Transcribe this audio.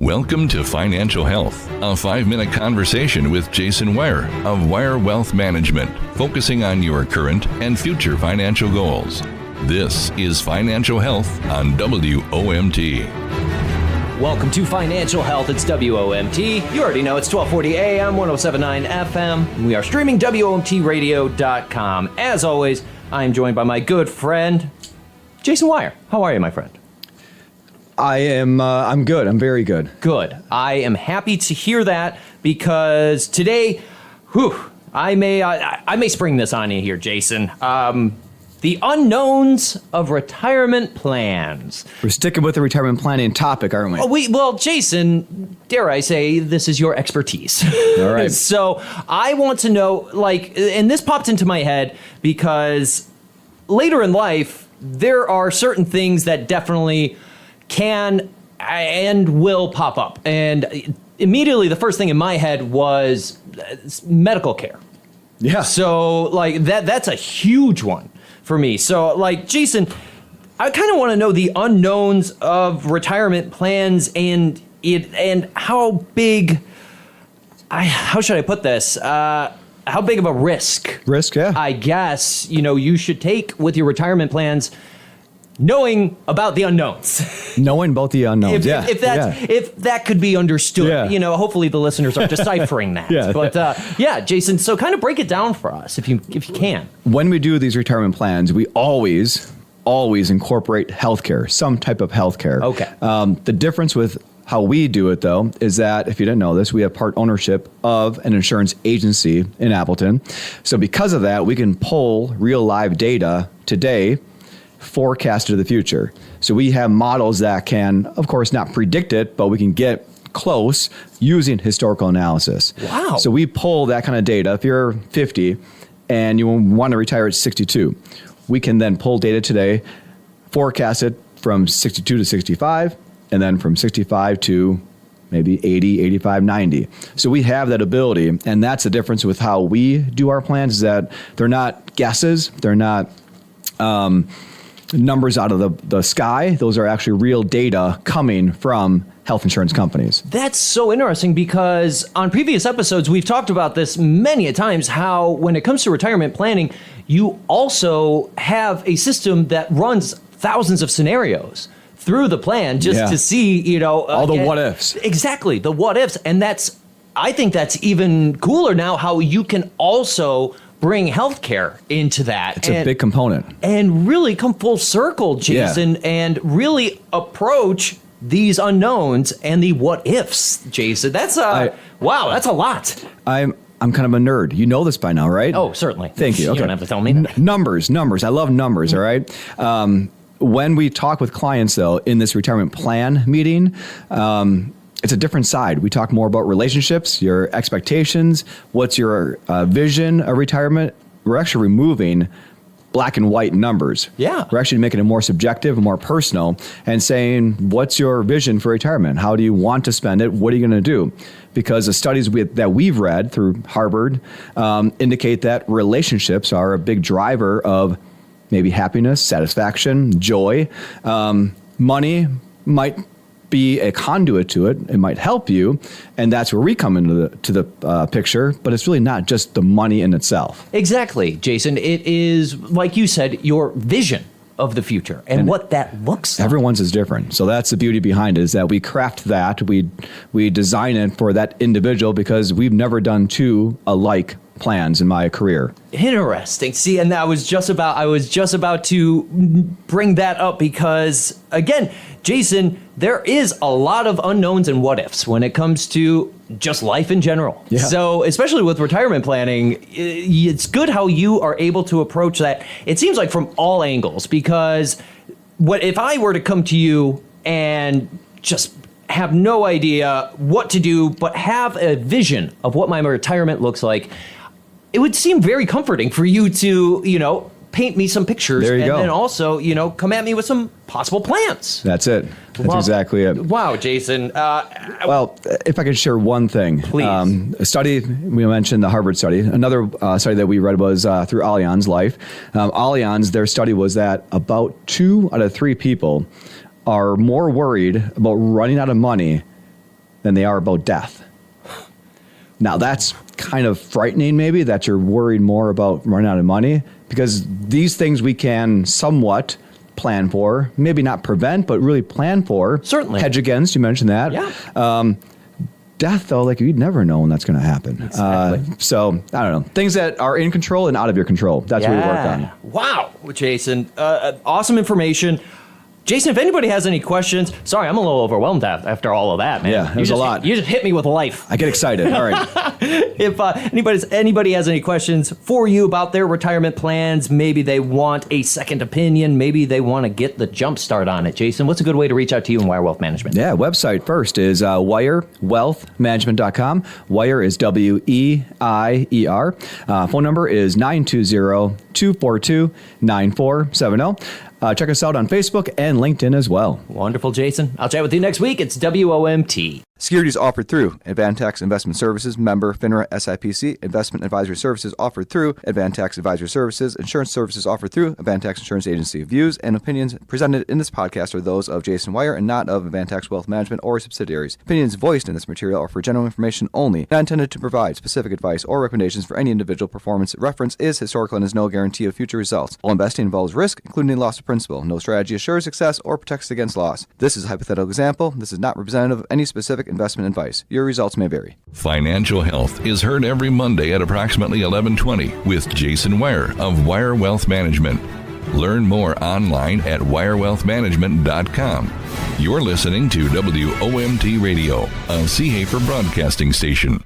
Welcome to Financial Health, a 5-minute conversation with Jason Weier of Weier Wealth Management, focusing on your current and future financial goals. This is Financial Health on WOMT. Welcome to Financial Health. It's WOMT. You already know it's 1240 AM, 1079 FM. We are streaming WOMTradio.com. As always, I'm joined by my good friend, Jason Weier. How are you, my friend? I'm good. I'm very good. Good. I am happy to hear that because today, I may spring this on you here, Jason. The unknowns of retirement plans. We're sticking with the retirement planning topic, aren't we? Well, Jason, dare I say, this is your expertise. All right. So I want to know, and this popped into my head because later in life, there are certain things that definitely can and will pop up. And immediately the first thing in my head was medical care. Yeah. So that's a huge one for me. So Jason, I kind of want to know the unknowns of retirement plans and how big, how should I put this? How big of a risk? Yeah. I guess, you should take with your retirement plans, knowing about the unknowns. Knowing about the unknowns, If that could be understood, hopefully the listeners are deciphering that. But Jason, so kind of break it down for us if you can. When we do these retirement plans, we always incorporate healthcare, some type of healthcare. Okay. The difference with how we do it, though, is that if you didn't know this, we have part ownership of an insurance agency in Appleton. So because of that, we can pull real live data today, forecast to the future. So we have models that can, of course, not predict it, but we can get close using historical analysis. Wow. So we pull that kind of data. If you're 50 and you want to retire at 62, we can then pull data today, forecast it from 62 to 65, and then from 65 to maybe 80, 85, 90. So we have that ability, and that's the difference with how we do our plans, is that they're not guesses, they're not numbers out of the sky. Those are actually real data coming from health insurance companies. That's so interesting because on previous episodes, we've talked about this many a times, how when it comes to retirement planning, you also have a system that runs thousands of scenarios through the plan just to see, all the what ifs. Exactly, the what ifs. And I think that's even cooler now, how you can also bring healthcare into that. It's a big component. And really come full circle, Jason, and really approach these unknowns and the what ifs, Jason. That's that's a lot. I'm kind of a nerd. You know this by now, right? Oh, certainly. Thank you. Okay. You don't have to tell me that. Numbers. I love numbers, all right? When we talk with clients, though, in this retirement plan meeting, it's a different side. We talk more about relationships, your expectations, what's your vision of retirement. We're actually removing black and white numbers. Yeah. We're actually making it more subjective, more personal, and saying, what's your vision for retirement? How do you want to spend it? What are you going to do? Because the studies that we've read through Harvard indicate that relationships are a big driver of maybe happiness, satisfaction, joy. Money might be a conduit to it. It might help you, and that's where we come into the picture. But it's really not just the money in itself. Exactly, Jason. It is, like you said, your vision of the future and what that looks like. Everyone's is different. So that's the beauty behind it, is that we craft that, we design it for that individual, because we've never done two alike plans in my career. Interesting. See, and I was just about to bring that up because, again, Jason, there is a lot of unknowns and what ifs when it comes to just life in general. Yeah. So especially with retirement planning, it's good how you are able to approach that, it seems like, from all angles, because what if I were to come to you and just have no idea what to do, but have a vision of what my retirement looks like, it would seem very comforting for you to, paint me some pictures and then also, come at me with some possible plans. That's it. That's exactly it. Wow, Jason. Well, if I could share one thing. Please. A study, we mentioned the Harvard study. Another study that we read was through Allianz Life. Allianz, their study was that about 2 out of 3 people are more worried about running out of money than they are about death. Now, that's kind of frightening, maybe, that you're worried more about running out of money, because these things we can somewhat plan for, maybe not prevent, but really plan for. Certainly. Hedge against, you mentioned that. Yeah. Death, though, like you'd never know when that's going to happen. Exactly. So, I don't know. Things that are in control and out of your control. That's what we work on. Wow, Jason. Awesome information. Jason, if anybody has any questions, sorry, I'm a little overwhelmed after all of that, man. Yeah, it was a lot. You just hit me with life. I get excited. All right. If anybody has any questions for you about their retirement plans, maybe they want a second opinion, maybe they want to get the jump start on it. Jason, what's a good way to reach out to you in Weier Wealth Management? Yeah, website first is weierwealthmanagement.com. Weier is Weier. Phone number is 920-242-9470. Check us out on Facebook and LinkedIn as well. Wonderful, Jason. I'll chat with you next week. It's WOMT. Securities offered through Advantax Investment Services, member FINRA SIPC. Investment advisory services offered through Advantax Advisory Services. Insurance services offered through Advantax Insurance Agency. Views and opinions presented in this podcast are those of Jason Weier and not of Advantax Wealth Management or subsidiaries. Opinions voiced in this material are for general information only, not intended to provide specific advice or recommendations for any individual. Performance reference is historical and is no guarantee of future results. All investing involves risk, including loss of principal. No strategy assures success or protects against loss. This is a hypothetical example. This is not representative of any specific investment advice. Your results may vary. Financial Health is heard every Monday at approximately 11:20 with Jason Weier of Weier Wealth Management. Learn more online at weierwealthmanagement.com. You're listening to WOMT Radio, a Seahafer broadcasting station.